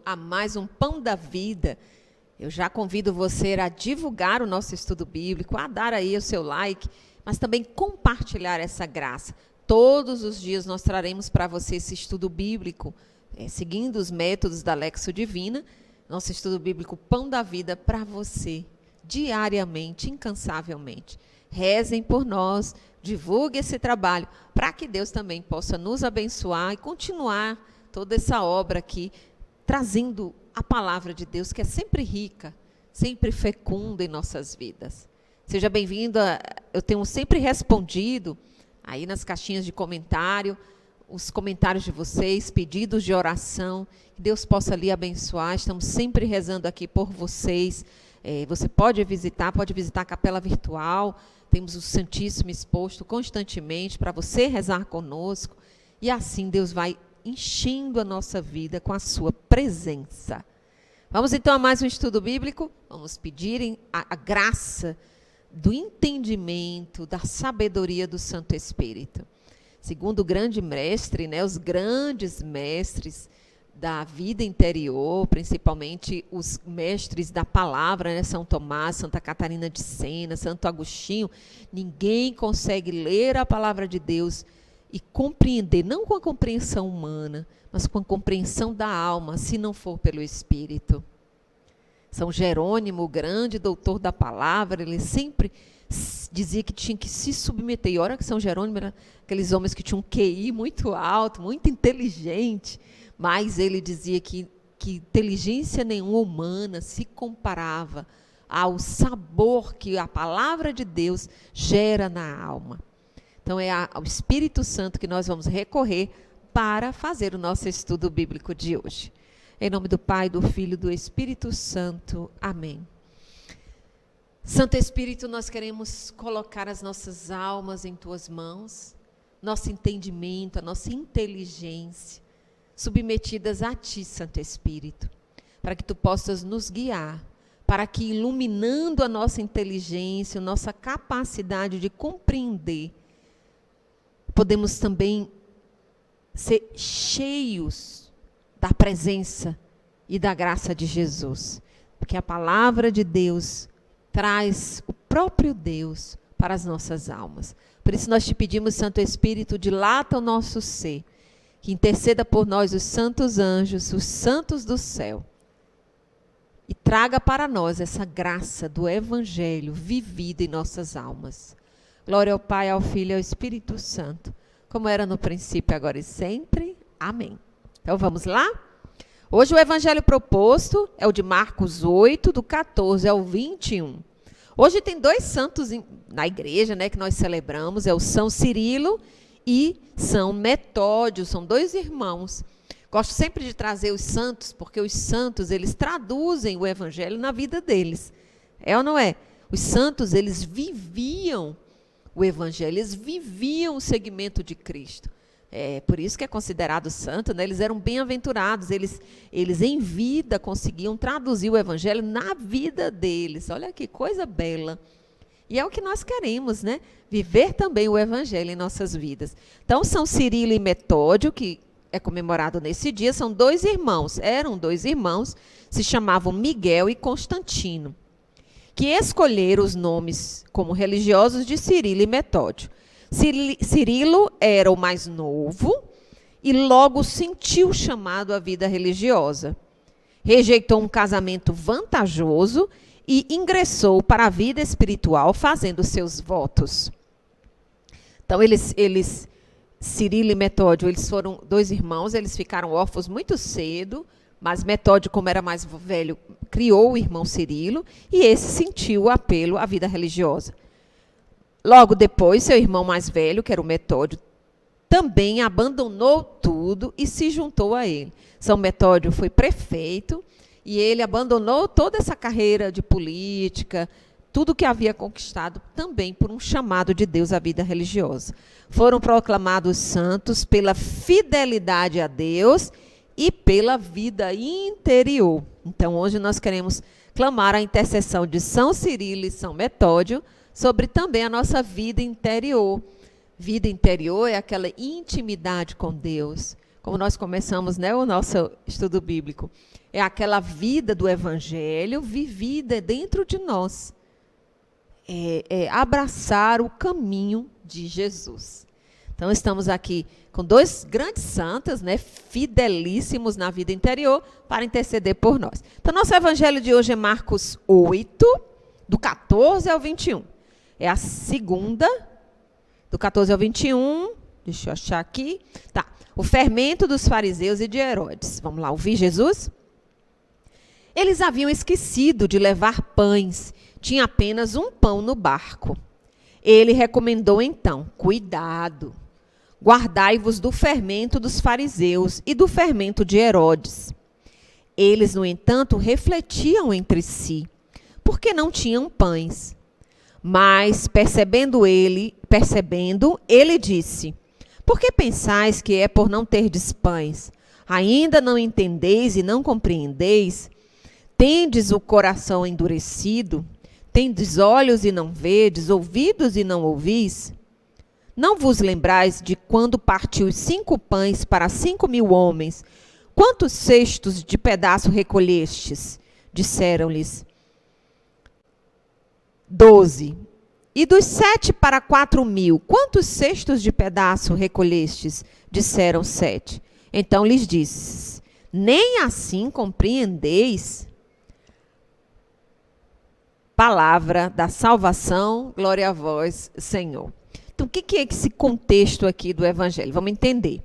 a mais um Pão da Vida. Eu já convido você a divulgar o nosso estudo bíblico, a dar aí o seu like, mas também compartilhar essa graça. Todos os dias nós traremos para você esse estudo bíblico, seguindo os métodos da Lexio Divina, nosso estudo bíblico Pão da Vida para você, diariamente, incansavelmente. Rezem por nós, divulgue esse trabalho, para que Deus também possa nos abençoar e continuar toda essa obra aqui, trazendo a palavra de Deus, que é sempre rica, sempre fecunda em nossas vidas. Seja bem-vindo, eu tenho sempre respondido, aí nas caixinhas de comentário, os comentários de vocês, pedidos de oração, que Deus possa lhe abençoar, estamos sempre rezando aqui por vocês. Você pode visitar a capela virtual, temos o Santíssimo exposto constantemente para você rezar conosco, e assim Deus vai enchendo a nossa vida com a sua presença. Vamos então a mais um estudo bíblico, vamos pedir a graça do entendimento, da sabedoria do Santo Espírito. Segundo o grande mestre, os grandes mestres da vida interior, principalmente os mestres da palavra, São Tomás, Santa Catarina de Sena, Santo Agostinho, ninguém consegue ler a palavra de Deus e compreender, não com a compreensão humana, mas com a compreensão da alma, se não for pelo Espírito. São Jerônimo, o grande doutor da palavra, ele sempre dizia que tinha que se submeter. E olha que São Jerônimo era aqueles homens que tinham um QI muito alto, muito inteligente, mas ele dizia que inteligência nenhuma humana se comparava ao sabor que a palavra de Deus gera na alma. Então é ao Espírito Santo que nós vamos recorrer para fazer o nosso estudo bíblico de hoje. Em nome do Pai, do Filho e do Espírito Santo. Amém. Santo Espírito, nós queremos colocar as nossas almas em Tuas mãos, nosso entendimento, a nossa inteligência, submetidas a Ti, Santo Espírito, para que Tu possas nos guiar, para que, iluminando a nossa inteligência, a nossa capacidade de compreender, podemos também ser cheios da presença e da graça de Jesus, porque a palavra de Deus traz o próprio Deus para as nossas almas. Por isso nós te pedimos, Santo Espírito, dilata o nosso ser, que interceda por nós os santos anjos, os santos do céu, e traga para nós essa graça do Evangelho vivida em nossas almas. Glória ao Pai, ao Filho e ao Espírito Santo, como era no princípio, agora e sempre. Amém. Então vamos lá? Hoje o Evangelho proposto é o de Marcos 8, do 14 ao 21. Hoje tem dois santos na igreja, que nós celebramos, é o São Cirilo e São Metódio, são dois irmãos. Gosto sempre de trazer os santos, porque os santos, eles traduzem o Evangelho na vida deles. É ou não é? Os santos, eles viviam o Evangelho, eles viviam o segmento de Cristo. Por isso que é considerado santo, eles eram bem-aventurados, eles em vida conseguiam traduzir o Evangelho na vida deles. Olha que coisa bela. E é o que nós queremos, viver também o Evangelho em nossas vidas. Então, São Cirilo e Metódio, que é comemorado nesse dia, são dois irmãos, eram dois irmãos, se chamavam Miguel e Constantino, que escolheram os nomes como religiosos de Cirilo e Metódio. Cirilo era o mais novo e logo sentiu o chamado à vida religiosa. Rejeitou um casamento vantajoso e ingressou para a vida espiritual fazendo seus votos. Então, Cirilo e Metódio, eles foram dois irmãos, eles ficaram órfãos muito cedo, mas Metódio, como era mais velho, criou o irmão Cirilo e esse sentiu o apelo à vida religiosa. Logo depois, seu irmão mais velho, que era o Metódio, também abandonou tudo e se juntou a ele. São Metódio foi prefeito e ele abandonou toda essa carreira de política, tudo que havia conquistado também por um chamado de Deus à vida religiosa. Foram proclamados santos pela fidelidade a Deus e pela vida interior. Então, hoje nós queremos clamar a intercessão de São Cirilo e São Metódio sobre também a nossa vida interior. Vida interior é aquela intimidade com Deus, como nós começamos, né, o nosso estudo bíblico. É aquela vida do Evangelho vivida dentro de nós. É abraçar o caminho de Jesus. Então, estamos aqui com dois grandes santas, né, fidelíssimos na vida interior, para interceder por nós. Então, nosso evangelho de hoje é Marcos 8, do 14 ao 21. É a segunda, do 14 ao 21. Deixa eu achar aqui. Tá. O fermento dos fariseus e de Herodes. Vamos lá, ouvir Jesus? Eles haviam esquecido de levar pães. Tinha apenas um pão no barco. Ele recomendou então: cuidado. Guardai-vos do fermento dos fariseus e do fermento de Herodes. Eles, no entanto, refletiam entre si, porque não tinham pães. Mas, percebendo, ele disse: por que pensais que é por não terdes pães? Ainda não entendeis e não compreendeis? Tendes o coração endurecido? Tendes olhos e não vedes, ouvidos e não ouvis? Não vos lembrais de quando partiu 5 pães para 5.000 homens? Quantos cestos de pedaço recolhestes? Disseram-lhes: 12. E dos 7 para 4.000, quantos cestos de pedaço recolhestes? Disseram 7. Então lhes disse: nem assim compreendeis? Palavra da salvação, glória a vós, Senhor. Então, o que é esse contexto aqui do Evangelho? Vamos entender.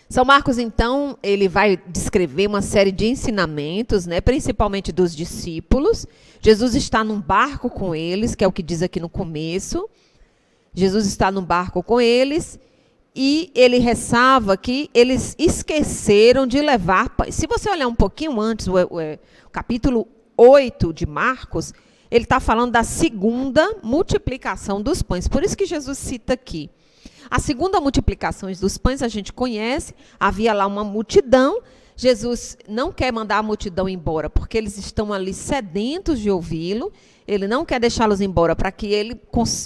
São Marcos, então, ele vai descrever uma série de ensinamentos, né, principalmente dos discípulos. Jesus está num barco com eles, que é o que diz aqui no começo. Jesus está num barco com eles e ele ressava que eles esqueceram de levar pães. Se você olhar um pouquinho antes, o capítulo 8 de Marcos, ele está falando da segunda multiplicação dos pães. Por isso que Jesus cita aqui. A segunda multiplicação dos pães a gente conhece. Havia lá uma multidão. Jesus não quer mandar a multidão embora, porque eles estão ali sedentos de ouvi-lo. Ele não quer deixá-los embora para que ele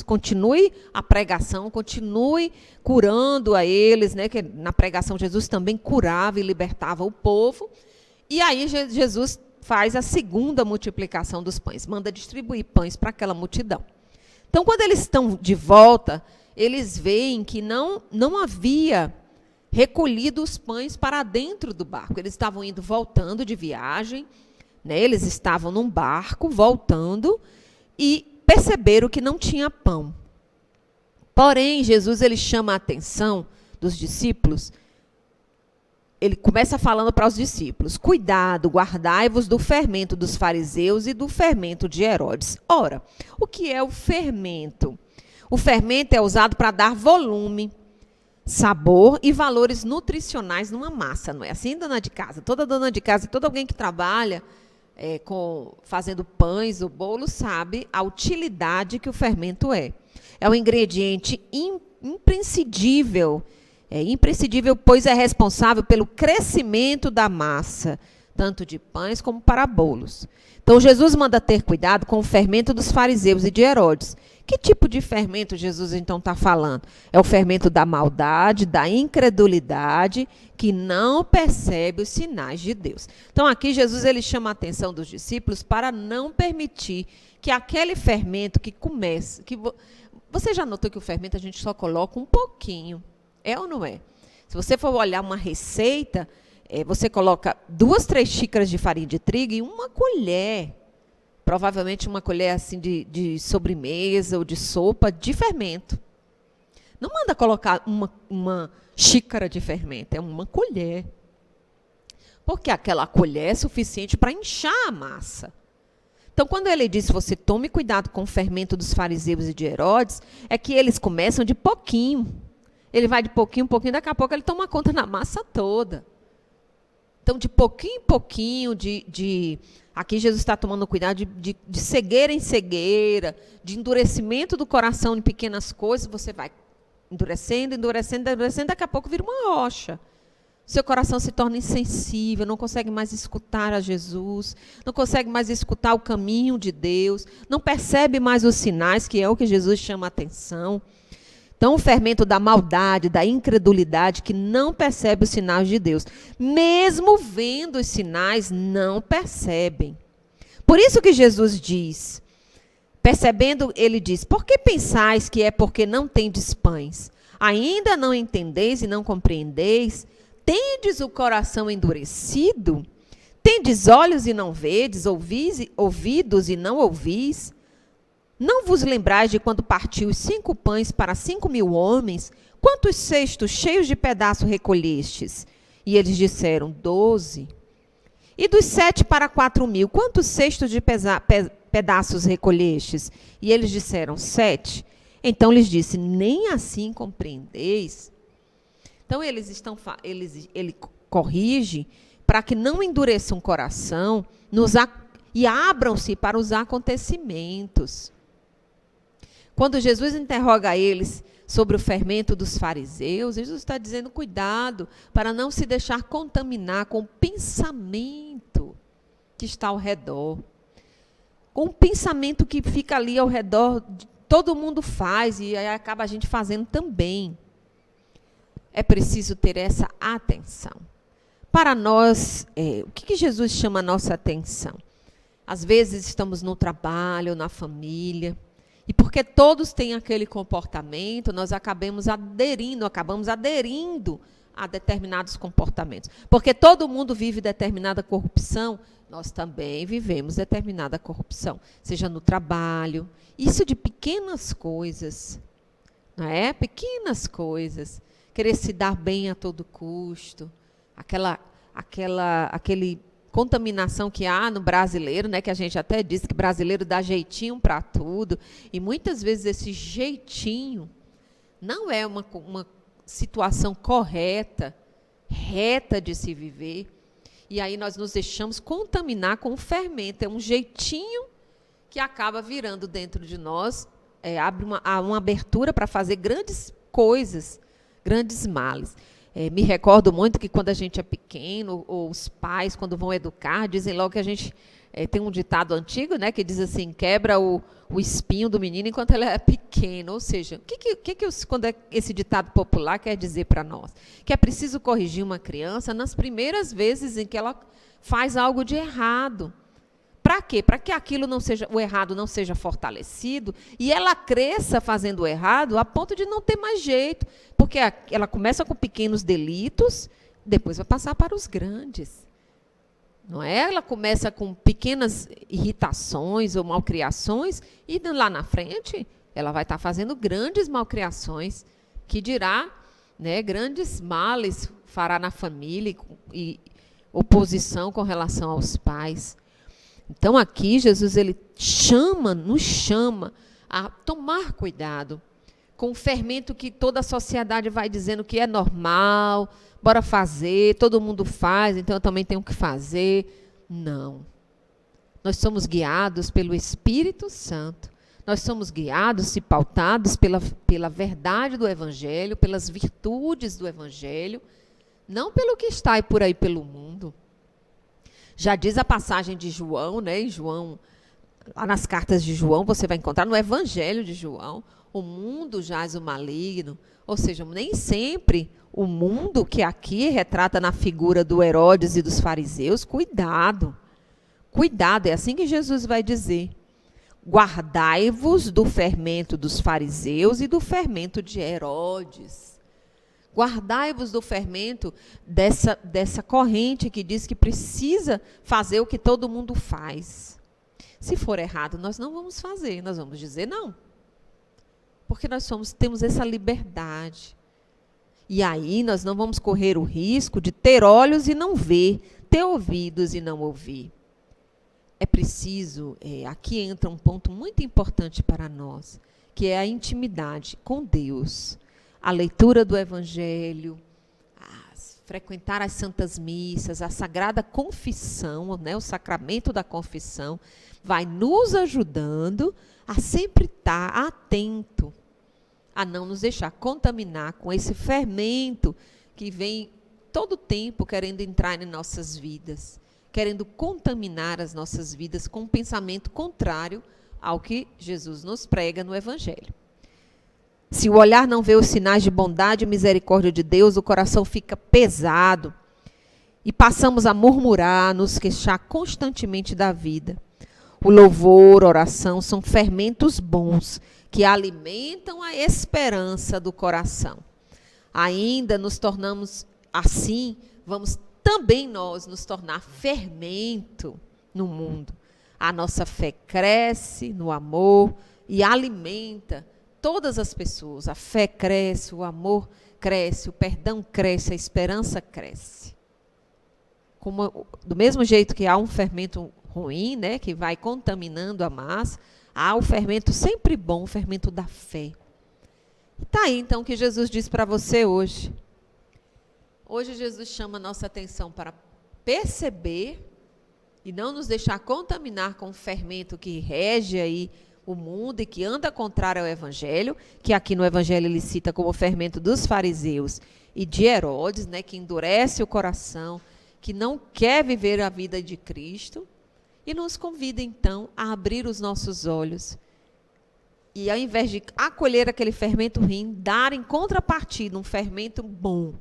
continue a pregação, continue curando a eles, né? Que na pregação Jesus também curava e libertava o povo. E aí Jesus faz a segunda multiplicação dos pães, manda distribuir pães para aquela multidão. Então, quando eles estão de volta, eles veem que não havia recolhido os pães para dentro do barco. Eles estavam voltando de viagem, né? Eles estavam num barco, voltando, e perceberam que não tinha pão. Porém, Jesus ele chama a atenção dos discípulos. Ele começa falando para os discípulos: cuidado, guardai-vos do fermento dos fariseus e do fermento de Herodes. Ora, o que é o fermento? O fermento é usado para dar volume, sabor e valores nutricionais numa massa, não é assim, dona de casa? Toda dona de casa, todo alguém que trabalha fazendo pães ou bolos sabe a utilidade que o fermento é. É um ingrediente imprescindível. É imprescindível, pois é responsável pelo crescimento da massa, tanto de pães como para bolos. Então, Jesus manda ter cuidado com o fermento dos fariseus e de Herodes. Que tipo de fermento Jesus, então, está falando? É o fermento da maldade, da incredulidade, que não percebe os sinais de Deus. Então, aqui, Jesus ele chama a atenção dos discípulos para não permitir que aquele fermento que começa... Você já notou que o fermento a gente só coloca um pouquinho? É ou não é? Se você for olhar uma receita, você coloca 2, 3 xícaras de farinha de trigo e uma colher, provavelmente uma colher assim de sobremesa ou de sopa de fermento. Não manda colocar uma xícara de fermento, é uma colher. Porque aquela colher é suficiente para inchar a massa. Então, quando ele diz, você tome cuidado com o fermento dos fariseus e de Herodes, é que eles começam de pouquinho. Ele vai de pouquinho em pouquinho, daqui a pouco ele toma conta na massa toda. Então, de pouquinho em pouquinho, aqui Jesus está tomando cuidado de cegueira em cegueira, de endurecimento do coração em pequenas coisas, você vai endurecendo, endurecendo, endurecendo, daqui a pouco vira uma rocha. Seu coração se torna insensível, não consegue mais escutar a Jesus, não consegue mais escutar o caminho de Deus, não percebe mais os sinais, que é o que Jesus chama a atenção. Então, o fermento da maldade, da incredulidade, que não percebe os sinais de Deus. Mesmo vendo os sinais, não percebem. Por isso que Jesus diz, percebendo, ele diz, por que pensais que é porque não tendes pães? Ainda não entendeis e não compreendeis? Tendes o coração endurecido? Tendes olhos e não vedes, ouvidos e não ouvis? Não vos lembrais de quando partiu os 5 pães para 5.000 homens? Quantos cestos cheios de pedaços recolhestes? E eles disseram, 12. E dos 7 para 4.000, quantos cestos de pedaços recolhestes? E eles disseram, 7. Então lhes disse, nem assim compreendeis? Então ele corrige para que não endureçam o coração e abram-se para os acontecimentos. Quando Jesus interroga eles sobre o fermento dos fariseus, Jesus está dizendo, cuidado para não se deixar contaminar com o pensamento que está ao redor. Com o pensamento que fica ali ao redor, todo mundo faz e aí acaba a gente fazendo também. É preciso ter essa atenção. Para nós, o que Jesus chama a nossa atenção? Às vezes estamos no trabalho, na família, e porque todos têm aquele comportamento, nós acabamos aderindo a determinados comportamentos. Porque todo mundo vive determinada corrupção, nós também vivemos determinada corrupção, seja no trabalho, isso de pequenas coisas, não é? Pequenas coisas, querer se dar bem a todo custo, aquele contaminação que há no brasileiro, né, que a gente até disse que brasileiro dá jeitinho para tudo, e muitas vezes esse jeitinho não é uma situação correta, reta de se viver, e aí nós nos deixamos contaminar com o fermento, é um jeitinho que acaba virando dentro de nós, abre uma abertura para fazer grandes coisas, grandes males. Me recordo muito que quando a gente é pequeno, ou os pais, quando vão educar, dizem logo que a gente... tem um ditado antigo, né, que diz assim, quebra o espinho do menino enquanto ele é pequeno. Ou seja, quando esse ditado popular quer dizer para nós? Que é preciso corrigir uma criança nas primeiras vezes em que ela faz algo de errado. Para quê? Para que o errado não seja fortalecido e ela cresça fazendo o errado a ponto de não ter mais jeito. Porque ela começa com pequenos delitos, depois vai passar para os grandes. Não é? Ela começa com pequenas irritações ou malcriações e lá na frente ela vai estar fazendo grandes malcriações, que dirá, né, grandes males fará na família e oposição com relação aos pais. Então aqui Jesus nos chama a tomar cuidado com o fermento que toda a sociedade vai dizendo que é normal, bora fazer, todo mundo faz, então eu também tenho que fazer. Não. Nós somos guiados pelo Espírito Santo. Nós somos guiados e pautados pela verdade do Evangelho, pelas virtudes do Evangelho, não pelo que está aí por aí pelo mundo. Já diz a passagem de João, né? Em João, lá nas cartas de João, você vai encontrar no Evangelho de João, o mundo jaz o maligno, ou seja, nem sempre o mundo que aqui retrata na figura do Herodes e dos fariseus, cuidado, é assim que Jesus vai dizer. Guardai-vos do fermento dos fariseus e do fermento de Herodes. Guardai-vos do fermento dessa corrente que diz que precisa fazer o que todo mundo faz. Se for errado, nós não vamos fazer, nós vamos dizer não. Porque nós temos essa liberdade. E aí nós não vamos correr o risco de ter olhos e não ver, ter ouvidos e não ouvir. É preciso, aqui entra um ponto muito importante para nós, que é a intimidade com Deus. A leitura do Evangelho, frequentar as santas missas, a sagrada confissão, né, o sacramento da confissão, vai nos ajudando a sempre estar atento, a não nos deixar contaminar com esse fermento que vem todo tempo querendo entrar em nossas vidas, querendo contaminar as nossas vidas com um pensamento contrário ao que Jesus nos prega no Evangelho. Se o olhar não vê os sinais de bondade e misericórdia de Deus, o coração fica pesado e passamos a murmurar, nos queixar constantemente da vida. O louvor, a oração são fermentos bons que alimentam a esperança do coração. Ainda nos tornamos assim, vamos também nós nos tornar fermento no mundo. A nossa fé cresce no amor e alimenta todas as pessoas. A fé cresce, o amor cresce, o perdão cresce, a esperança cresce. Do mesmo jeito que há um fermento ruim, né, que vai contaminando a massa, há o fermento sempre bom, o fermento da fé. E está aí então o que Jesus diz para você hoje. Hoje Jesus chama a nossa atenção para perceber e não nos deixar contaminar com o fermento que rege aí o mundo e que anda contrário ao Evangelho, que aqui no Evangelho ele cita como o fermento dos fariseus e de Herodes, né, que endurece o coração, que não quer viver a vida de Cristo, e nos convida então a abrir os nossos olhos e, ao invés de acolher aquele fermento ruim, dar em contrapartida um fermento bom,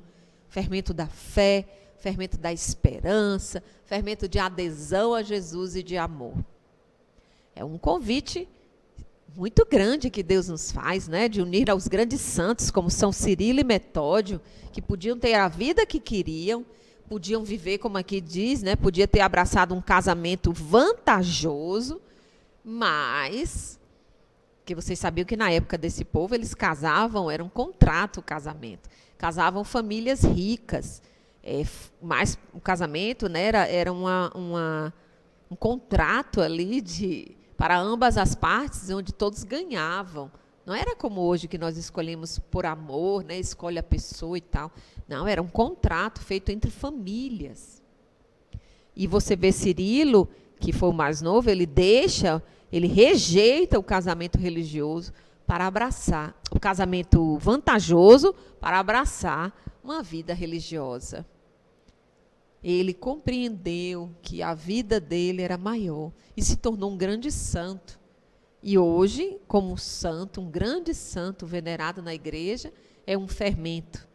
fermento da fé, fermento da esperança, fermento de adesão a Jesus e de amor. É um convite muito grande que Deus nos faz, né, de unir aos grandes santos como São Cirilo e Metódio, que podiam ter a vida que queriam, podiam viver, como aqui diz, né, podia ter abraçado um casamento vantajoso, mas que vocês sabiam que na época desse povo eles casavam, era um contrato o casamento, casavam famílias ricas, mas o casamento, né, era um contrato ali para ambas as partes, onde todos ganhavam. Não era como hoje que nós escolhemos por amor, né, escolhe a pessoa e tal. Não, era um contrato feito entre famílias. E você vê Cirilo, que foi o mais novo, ele rejeita o casamento religioso para abraçar, o casamento vantajoso para abraçar uma vida religiosa. Ele compreendeu que a vida dele era maior e se tornou um grande santo. E hoje, como santo, um grande santo venerado na igreja, é um fermento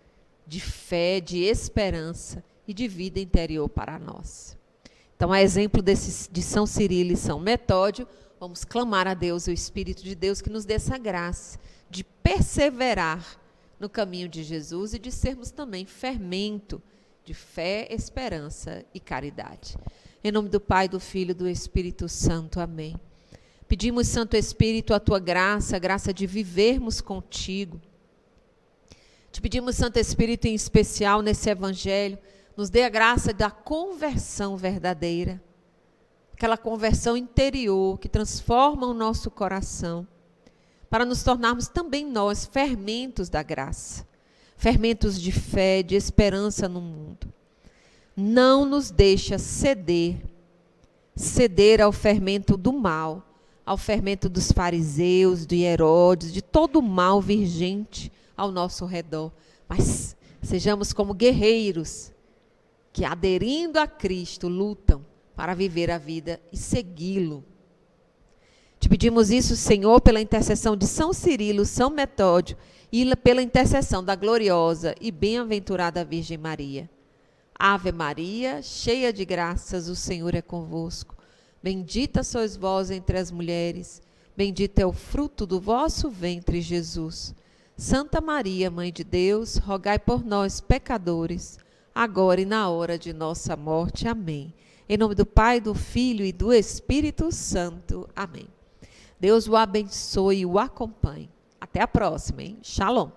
de fé, de esperança e de vida interior para nós. Então, a exemplo de São Cirilo e São Metódio, vamos clamar a Deus, o Espírito de Deus, que nos dê essa graça de perseverar no caminho de Jesus e de sermos também fermento de fé, esperança e caridade. Em nome do Pai, do Filho e do Espírito Santo. Amém. Pedimos, Santo Espírito, a tua graça, a graça de vivermos contigo. Te pedimos, Santo Espírito, em especial nesse Evangelho, nos dê a graça da conversão verdadeira, aquela conversão interior que transforma o nosso coração, para nos tornarmos também nós fermentos da graça, fermentos de fé, de esperança no mundo. Não nos deixa ceder ao fermento do mal, ao fermento dos fariseus, de Herodes, de todo o mal vigente ao nosso redor. Mas sejamos como guerreiros que, aderindo a Cristo, lutam para viver a vida e segui-lo. Te pedimos isso, Senhor, pela intercessão de São Cirilo, São Metódio e pela intercessão da gloriosa e bem-aventurada Virgem Maria. Ave Maria, cheia de graças, o Senhor é convosco. Bendita sois vós entre as mulheres, bendito é o fruto do vosso ventre, Jesus. Santa Maria, Mãe de Deus, rogai por nós, pecadores, agora e na hora de nossa morte. Amém. Em nome do Pai, do Filho e do Espírito Santo. Amém. Deus o abençoe e o acompanhe. Até a próxima, hein? Shalom.